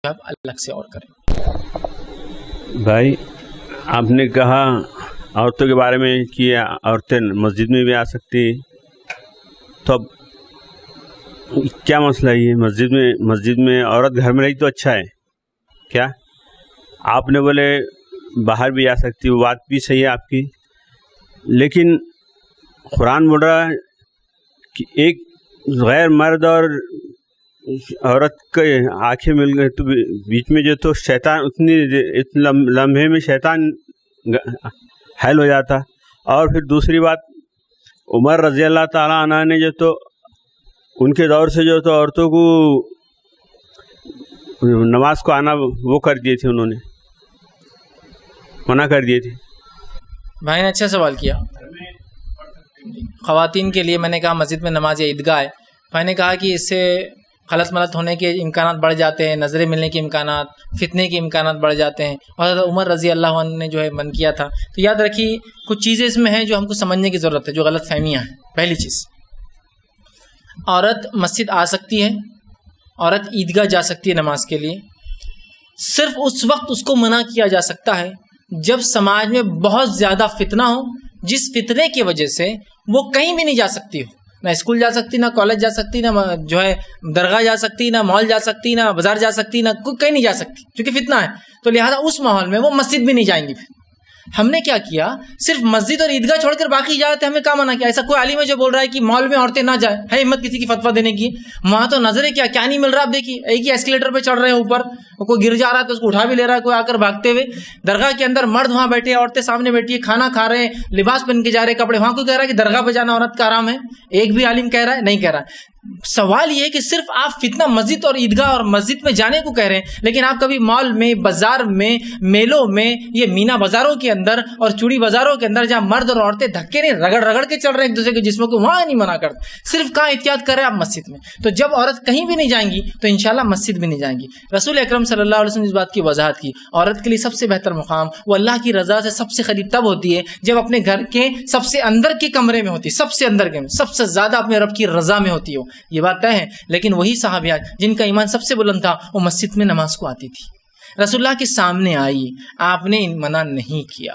آپ الگ سے اور کریں. بھائی آپ نے کہا عورتوں کے بارے میں کہ عورتیں مسجد میں بھی آ سکتی، تو اب کیا مسئلہ ہے؟ مسجد میں عورت گھر میں رہی تو اچھا ہے کیا؟ آپ نے بولے باہر بھی آ سکتی، وہ بات بھی صحیح ہے آپ کی، لیکن قرآن بول رہا ہے کہ ایک غیر مرد اور عورت کے آنکھیں مل گئے تو بیچ میں جو تو شیطان اتنے لمحے میں شیطان حائل ہو جاتا. اور پھر دوسری بات، عمر رضی اللہ تعالیٰ عنہ نے جو تو ان کے دور سے جو تو عورتوں کو نماز کو آنا وہ کر دیے تھے، انہوں نے منع کر دیے تھے. بھائی نے اچھا سوال کیا. خواتین کے لیے میں نے کہا مسجد میں نماز یا عیدگاہ ہے. بھائی نے کہا کہ اس سے غلط ملط ہونے کے امکانات بڑھ جاتے ہیں، نظریں ملنے کے امکانات، فتنے کے امکانات بڑھ جاتے ہیں، اور حضرت عمر رضی اللہ عنہ نے جو ہے من کیا تھا. تو یاد رکھیے کچھ چیزیں اس میں ہیں جو ہم کو سمجھنے کی ضرورت ہے، جو غلط فہمیاں ہیں. پہلی چیز، عورت مسجد آ سکتی ہے، عورت عیدگاہ جا سکتی ہے نماز کے لیے، صرف اس وقت اس کو منع کیا جا سکتا ہے جب سماج میں بہت زیادہ فتنہ ہو، جس فتنے کی وجہ سے وہ کہیں بھی نہیں جا سکتی ہو، نہ اسکول جا سکتی، نہ کالج جا سکتی، نہ جو ہے درگاہ جا سکتی، نہ مال جا سکتی، نہ بازار جا سکتی، نہ کہیں نہیں جا سکتی کیونکہ فتنہ ہے. تو لہٰذا اس ماحول میں وہ مسجد بھی نہیں جائیں گی. پھر ہم نے کیا کیا، صرف مسجد اور عیدگاہ چھوڑ کر باقی اجازت ہمیں کہاں منع کیا؟ ایسا کوئی عالم ہے جو بول رہا ہے کہ مال میں عورتیں نہ جائیں؟ ہے ہمت کسی کی فتویٰ دینے کی؟ وہاں تو نظریں کیا نہیں مل رہا. آپ دیکھیے ایک ہی ایسکیلیٹر پہ چڑھ رہے ہیں اوپر، کوئی گر جا رہا ہے تو اس کو اٹھا بھی لے رہا ہے کوئی آ کر بھاگتے ہوئے. درگاہ کے اندر مرد وہاں بیٹھے، عورتیں سامنے بیٹھی ہے، کھانا کھا رہے ہیں، لباس پہن کے جا رہے ہیں کپڑے. وہاں کوئی کہہ رہا ہے کہ درگاہ پہ جانا عورت کا آرام ہے؟ ایک بھی عالم کہہ رہا ہے؟ نہیں کہہ رہا ہے. سوال یہ ہے کہ صرف آپ فتنہ مسجد اور عیدگاہ اور مسجد میں جانے کو کہہ رہے ہیں، لیکن آپ کبھی مال میں، بازار میں، میلوں میں، یہ مینا بازاروں کے اندر اور چوڑی بازاروں کے اندر جہاں مرد اور عورتیں دھکے نہیں رگڑ کے چل رہے ہیں ایک دوسرے کے جسموں کو، وہاں نہیں منع کرتے. صرف کہاں احتیاط کر رہے ہیں آپ؟ مسجد میں. تو جب عورت کہیں بھی نہیں جائیں گی تو انشاءاللہ مسجد بھی نہیں جائیں گی. رسول اکرم صلی اللہ علیہ وسلم نے اس بات کی وضاحت کی، عورت کے لیے سب سے بہتر مقام وہ اللہ کی رضا سے سب سے قریب تب ہوتی ہے جب اپنے گھر کے سب سے اندر کے کمرے میں ہوتی ہے، سب سے اندر کے میں سب سے زیادہ اپنے رب کی رضا میں ہوتی ہو. یہ بات طے ہے. لیکن وہی صحابیات جن کا ایمان سب سے بلند تھا وہ مسجد میں نماز کو آتی تھی، رسول اللہ کے سامنے آئی، آپ نے منع نہیں کیا،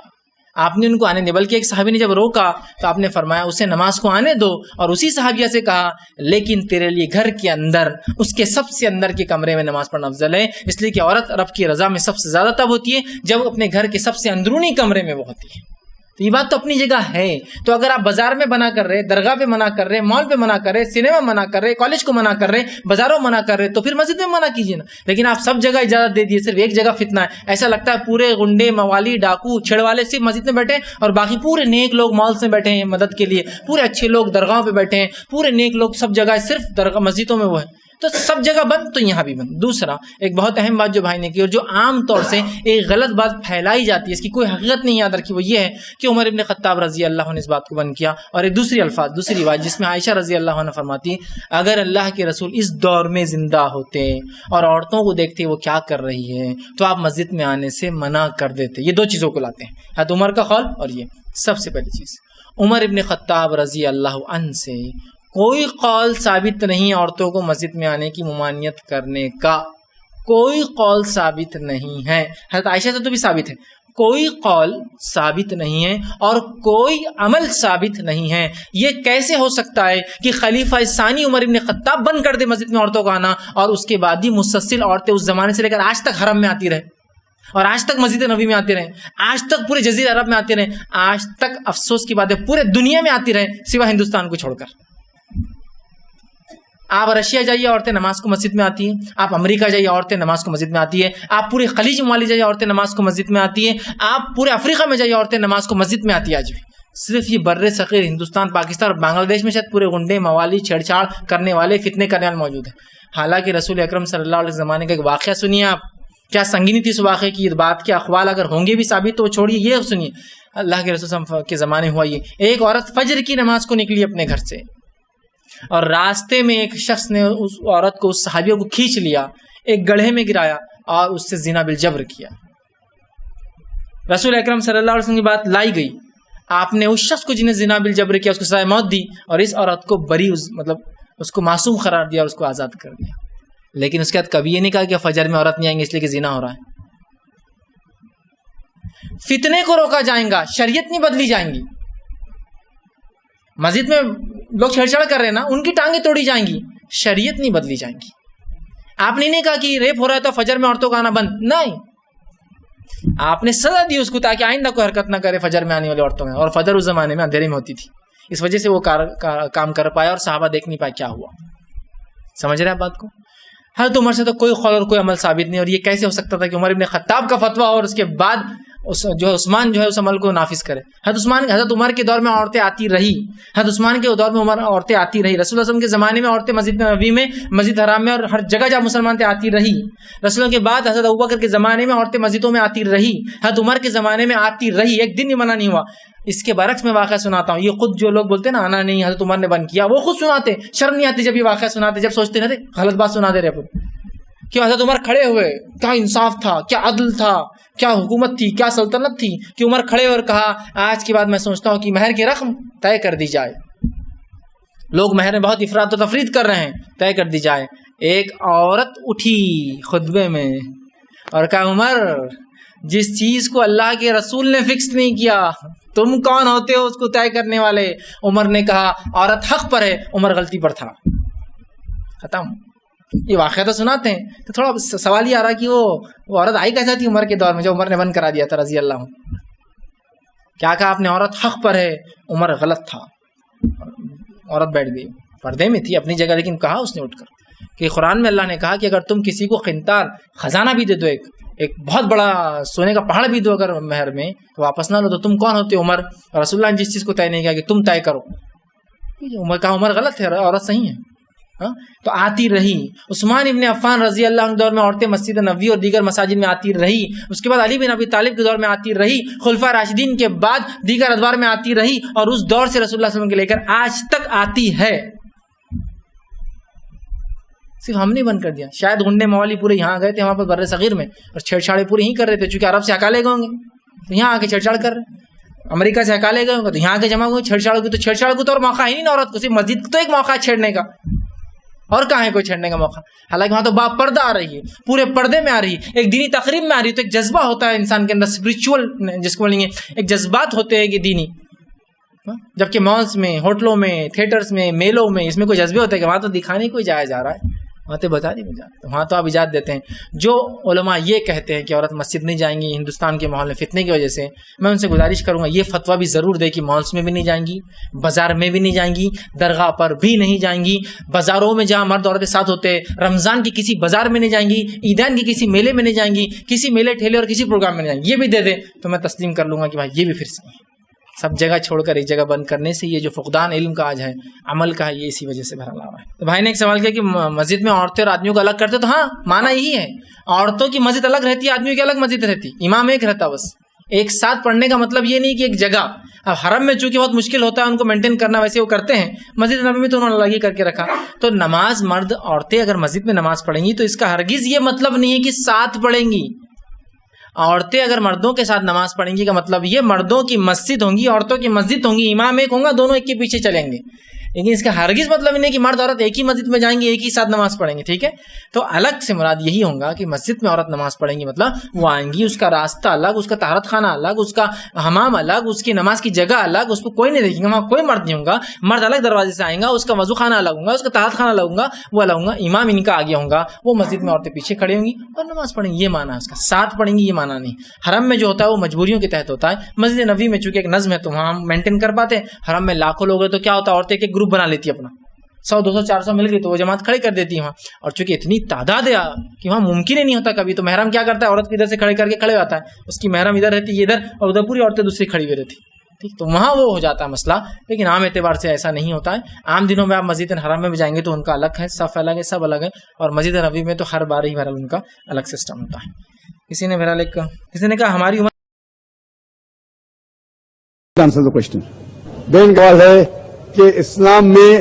آپ نے ان کو آنے دیا. بلکہ ایک صحابی نے جب روکا تو آپ نے فرمایا اسے نماز کو آنے دو، اور اسی صحابیہ سے کہا لیکن تیرے لیے گھر کے اندر اس کے سب سے اندر کے کمرے میں نماز پڑھنا افضل ہے، اس لیے کہ عورت رب کی رضا میں سب سے زیادہ تب ہوتی ہے جب اپنے گھر کے سب سے اندرونی کمرے میں وہ ہوتی ہے. تو یہ بات تو اپنی جگہ ہے. تو اگر آپ بازار میں منع کر رہے، درگاہ پہ منع کر رہے، مال پہ منع کر رہے، سنیما منع کر رہے، کالج کو منع کر رہے، بازاروں منع کر رہے، تو پھر مسجد میں منع کیجیے نا. لیکن آپ سب جگہ اجازت دے دیے، صرف ایک جگہ فتنہ ہے. ایسا لگتا ہے پورے غنڈے، موالی، ڈاکو، چھڑ والے صرف مسجد میں بیٹھے اور باقی پورے نیک لوگ مالس میں بیٹھے ہیں مدد کے لیے، پورے اچھے لوگ درگاہوں پہ بیٹھے ہیں، پورے نیک لوگ سب جگہ، صرف درگاہ مسجدوں میں وہ ہے. تو سب جگہ بند تو یہاں بھی بند. دوسرا ایک بہت اہم بات جو بھائی نے کی اور جو عام طور سے ایک غلط بات پھیلائی جاتی ہے، اس کی کوئی حقیقت نہیں یاد رکھی، وہ یہ ہے کہ عمر ابن خطاب رضی اللہ عنہ نے اس بات کو بند کیا. اور ایک دوسری روایت جس میں عائشہ رضی اللہ عنہ فرماتی اگر اللہ کے رسول اس دور میں زندہ ہوتے اور عورتوں کو دیکھتے وہ کیا کر رہی ہے تو آپ مسجد میں آنے سے منع کر دیتے. یہ دو چیزوں کو لاتے ہیں، حضرت عمر کا قول اور یہ. سب سے پہلی چیز، عمر ابن خطاب رضی اللہ عنہ سے کوئی قول ثابت نہیں عورتوں کو مسجد میں آنے کی ممانعت کرنے کا، کوئی قول ثابت نہیں ہے. حضرت عائشہ سے تو بھی ثابت ہے، کوئی قول ثابت نہیں ہے اور کوئی عمل ثابت نہیں ہے. یہ کیسے ہو سکتا ہے کہ خلیفہ ثانی عمر ابن خطاب بند کر دے مسجد میں عورتوں کا آنا، اور اس کے بعد ہی مسلسل عورتیں اس زمانے سے لے کر آج تک حرم میں آتی رہے، اور آج تک مسجد نبی میں آتے رہے، آج تک پورے جزیرہ عرب میں آتے رہے، آج تک افسوس کی بات ہے پورے دنیا میں آتی رہے سوا ہندوستان کو چھوڑ کر. آپ رشیا جائیے عورتیں نماز کو مسجد میں آتی ہیں، آپ امریکہ جائیے عورتیں نماز کو مسجد میں آتی ہے، آپ پورے خلیج ممالک جائیے عورتیں نماز کو مسجد میں آتی ہیں، آپ پورے افریقہ میں جائیے عورتیں نماز کو مسجد میں آتی ہے. آج بھی صرف یہ بر صغیر ہندوستان، پاکستان اور بنگلہ دیش میں شاید پورے گنڈے، موالی، چھیڑ چھاڑ کرنے والے، فتنے کرنے والے موجود ہیں. حالانکہ رسول اکرم صلی اللہ علیہ زمانے کا ایک واقعہ سنیے آپ، کیا سنگینی تھی اس واقعے کی. یہ بات کے اقوال اگر ہوں گے بھی ثابت تو چھوڑیے، یہ سنیے اللہ کے رسول کے زمانے ہوا یہ. ایک عورت فجر کی نماز کو نکلی اپنے گھر سے، اور راستے میں ایک شخص نے اس عورت کو، اس صحابیوں کو کھینچ لیا، ایک گڑھے میں گرایا اور اس سے زنا بالجبر کیا. رسول اکرم صلی اللہ علیہ وسلم کی بات لائی گئی، آپ نے اس شخص کو جنہیں زنا بالجبر کیا اس کو سزائے موت دی، اور اس عورت کو بری، مطلب اس کو معصوم قرار دیا اور اس کو آزاد کر دیا. لیکن اس کے بعد کبھی یہ نہیں کہا کہ فجر میں عورت نہیں آئیں گے اس لیے کہ زنا ہو رہا ہے. فتنے کو روکا جائیں گا, شریعت نہیں بدلی جائیں گی. مسجد میں لوگ چھیڑ چھاڑ کر رہے ہیں نا, ان کی ٹانگیں توڑی جائیں گی, شریعت نہیں بدلی جائیں گی. آپ نے نہیں کہا کہ ریپ ہو رہا ہے تو فجر میں عورتوں کا آنا بند, نہیں, آپ نے سزا دی اس کو تاکہ آئندہ کوئی حرکت نہ کرے فجر میں آنے والی عورتوں میں. اور فجر اس زمانے میں اندھیرے میں ہوتی تھی, اس وجہ سے وہ کام کر پایا اور صحابہ دیکھ نہیں پائے کیا ہوا. سمجھ رہے ہیں بات کو؟ حضرت عمر سے تو کوئی قول اور کوئی عمل ثابت نہیں. اور یہ کیسے ہو سکتا تھا کہ عمر ابن خطاب کا فتویٰ اور اس کے بعد جو ہے عثمان جو ہے اس عمل کو نافذ کرے؟ حضرت عمر کے دور میں عورتیں آتی رہی, حضرت عثمان کے دور میں عورتیں آتی رہی, رسول اللہ علیہ وسلم کے زمانے میں عورتیں مسجد نبوی میں, مسجد حرام میں اور ہر جگہ جہاں مسلمان تھے آتی رہی. رسول کے بعد حضرت ابوبکر کے زمانے میں عورتیں مسجدوں میں آتی رہی, حضرت عمر کے زمانے میں آتی رہی, ایک دن بھی منع نہیں ہوا. اس کے برعکس میں واقعہ سناتا ہوں. یہ خود جو لوگ بولتے ہیں نا آنا نہیں حضرت عمر نے بند کیا, وہ خود سناتے, شرم نہیں آتی جب یہ واقعہ سناتے, جب سوچتے رہتے غلط بات سنا دے رہے کہ حضرت عمر کھڑے ہوئے, کیا انصاف تھا, کیا عدل تھا, کیا حکومت تھی, کیا سلطنت تھی کہ عمر کھڑے اور کہا آج کے بعد میں سوچتا ہوں کہ مہر کی رقم طے کر دی جائے. لوگ مہر میں بہت افراط و تفریط کر رہے ہیں, طے کر دی جائے. ایک عورت اٹھی خطبے میں اور کہا عمر جس چیز کو اللہ کے رسول نے فکس نہیں کیا تم کون ہوتے ہو اس کو طے کرنے والے. عمر نے کہا عورت حق پر ہے, عمر غلطی پر تھا, ختم. یہ واقعہ تو سناتے ہیں تو تھوڑا سوال یہ آ رہا کہ وہ عورت آئی کیسا تھی عمر کے دور میں جو عمر نے بند کرا دیا تھا رضی اللہ عنہ. کیا کہا آپ نے؟ عورت حق پر ہے, عمر غلط تھا. عورت بیٹھ گئی, پردے میں تھی اپنی جگہ, لیکن کہا اس نے اٹھ کر کہ قرآن میں اللہ نے کہا کہ اگر تم کسی کو قنطار خزانہ بھی دے دو, ایک بہت بڑا سونے کا پہاڑ بھی دو اگر مہر میں, تو واپس نہ لو, تو تم کون ہوتے عمر؟ رسول اللہ نے جس چیز کو طے نہیں کیا کہ تم طے کرو. عمر کہا عمر غلط ہے, عورت صحیح ہے. تو آتی رہی. عثمان ابن عفان رضی اللہ عنہ دور میں عورتیں مسجد نبوی اور دیگر مساجد میں آتی رہی. اس کے بعد علی بن ابی طالب کے دور میں آتی رہی. خلفاء راشدین کے بعد دیگر ادوار میں آتی رہی, اور اس دور سے رسول اللہ صلی اللہ علیہ وسلم کے لے کر آج تک آتی ہے. صرف ہم نے بند کر دیا. شاید گنڈے موالی پورے یہاں گئے تھے وہاں پر بر صغیر میں, اور چھیڑ چھاڑے پورے ہی کر رہے تھے, چونکہ عرب سے ہکالے گئے ہوں گے تو یہاں آ کے چھیڑ چھاڑ کر رہے. امریکہ سے ہکالے گئے ہوں گے تو یہاں آ کے جمع ہوئے چھیڑ چھاڑ کی. تو چھیڑ چھاڑ کو تو اور موقع ہی نہیں عورت کو, صرف مسجد تو ایک موقع ہے چھیڑنے کا, اور کہاں ہے کوئی چھیڑنے کا موقع؟ حالانکہ وہاں تو با پردہ آ رہی ہے, پورے پردے میں آ رہی ہے, ایک دینی تقریب میں آ رہی ہے. تو ایک جذبہ ہوتا ہے انسان کے اندر, اسپرچول جس کو بولیں گے, ایک جذبات ہوتے ہیں کہ دینی. جبکہ مالس میں, ہوٹلوں میں, تھیٹرز میں, میلوں میں اس میں کوئی جذبے ہوتے ہیں کہ وہاں تو دکھانے کو جایا جا رہا ہے, وہاں تو بتا نہیں جاتا, وہاں تو آپ اجازت دیتے ہیں. جو علماء یہ کہتے ہیں کہ عورت مسجد نہیں جائیں گی ہندوستان کے ماحول میں فتنے کی وجہ سے, میں ان سے گزارش کروں گا یہ فتویٰ بھی ضرور دے کہ مالس میں بھی نہیں جائیں گی, بازار میں بھی نہیں جائیں گی, درگاہ پر بھی نہیں جائیں گی, بازاروں میں جہاں مرد عورتیں ساتھ ہوتے ہیں, رمضان کی کسی بازار میں نہیں جائیں گی, عیدین کی کسی میلے میں نہیں جائیں گی, کسی میلے ٹھیلے اور کسی پروگرام میں نہیں جائیں گی. یہ بھی دے دیں تو میں تسلیم کر لوں گا کہ بھائی یہ بھی پھر سے سب جگہ چھوڑ کر ایک جگہ بند کرنے سے یہ جو فقدان علم کا آج ہے, عمل کا ہے, یہ اسی وجہ سے بھرا ہوا ہے. تو بھائی نے ایک سوال کیا کہ مسجد میں عورتیں اور آدمیوں کو الگ کرتے, تو ہاں معنی یہی ہے, عورتوں کی مسجد الگ رہتی ہے, آدمیوں کی الگ مسجد رہتی, امام ایک رہتا بس. ایک ساتھ پڑھنے کا مطلب یہ نہیں کہ ایک جگہ. اب حرم میں چونکہ بہت مشکل ہوتا ہے ان کو مینٹین کرنا, ویسے وہ کرتے ہیں, مسجد نبوی میں تو انہوں نے الگ ہی کر کے رکھا. تو نماز مرد عورتیں اگر مسجد میں نماز پڑھیں گی تو اس کا ہرگز یہ مطلب نہیں ہے کہ ساتھ پڑھیں گی. عورتیں اگر مردوں کے ساتھ نماز پڑھیں گی کا مطلب یہ مردوں کی مسجد ہوں گی, عورتوں کی مسجد ہوں گی, امام ایک ہوں گا, دونوں ایک کے پیچھے چلیں گے. لیکن اس کا ہرگز مطلب نہیں کہ مرد عورت ایک ہی مسجد میں جائیں گے, ایک ہی ساتھ نماز پڑھیں گے. ٹھیک ہے, تو الگ سے مراد یہی ہوگا کہ مسجد میں عورت نماز پڑھیں گی مطلب وہ آئیں گی, اس کا راستہ الگ, اس کا طہارت خانہ الگ, اس کا حمام الگ, اس کی نماز کی جگہ الگ, اس کو کوئی نہیں دیکھیں گا, وہاں کوئی مرد نہیں ہوگا, مرد الگ دروازے سے آئیں گا, اس کا وضو خانہ الگ ہوگا, اس کا طہارت خانہ الگ ہوگا, وہ الگ ہوگا, امام ان کا آگے ہوگا, وہ مسجد میں عورتیں پیچھے کھڑی ہوں گی اور نماز پڑھیں گی. یہ معنی ہے اس کا, ساتھ پڑھیں گی یہ معنی نہیں. حرم میں جو ہوتا ہے وہ مجبوریوں کے تحت ہوتا ہے, مسجد نبوی میں چونکہ ایک نظم ہے تو وہاں مینٹین کر پاتے ہیں. حرم میں لاکھوں لوگ ہیں تو کیا ہوتا ہے, عورتیں ایک گروپ بنا لیتی ہے اپنا, 100 200 400 مل گئی تو وہ جماعت کھڑی کر دیتی ہے وہاں. اور چونکہ اتنی تعداد ہے کہ وہاں ممکن ہی نہیں ہوتا کبھی, تو محرم کیا کرتا ہے, عورت ادھر سے کھڑے کر کے کھڑے ہوتا ہے, اس کی محرم ادھر رہتی ہے ادھر, اور ادھر پوری عورتیں دوسری کھڑی ہوئی رہتی. ٹھیک, تو وہاں وہ ہو جاتا ہے مسئلہ. لیکن عام اعتبار سے ایسا نہیں ہوتا ہے. عام دنوں میں آپ مسجد حرام میں بھی جائیں گے تو ان کا الگ ہے, صف الگ ہے, سب الگ ہے. اور مسجد نبوی میں تو ہر بار ہی بہرحال ان کا الگ سسٹم ہوتا ہے. کسی نے بہرحال کسی نے کہا ہماری عمر بہن سوال ہے کہ اسلام میں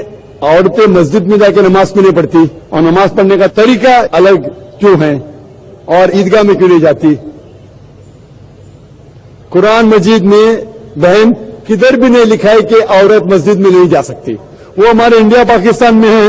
عورتیں مسجد میں جا کے نماز کیوں نہیں پڑھتی, اور نماز پڑھنے کا طریقہ الگ کیوں ہے, اور عیدگاہ میں کیوں نہیں جاتی؟ قرآن مجید میں بہن کدھر بھی نہیں لکھا ہے کہ عورت مسجد میں نہیں جا سکتی. وہ ہمارے انڈیا پاکستان میں ہے,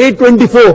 824,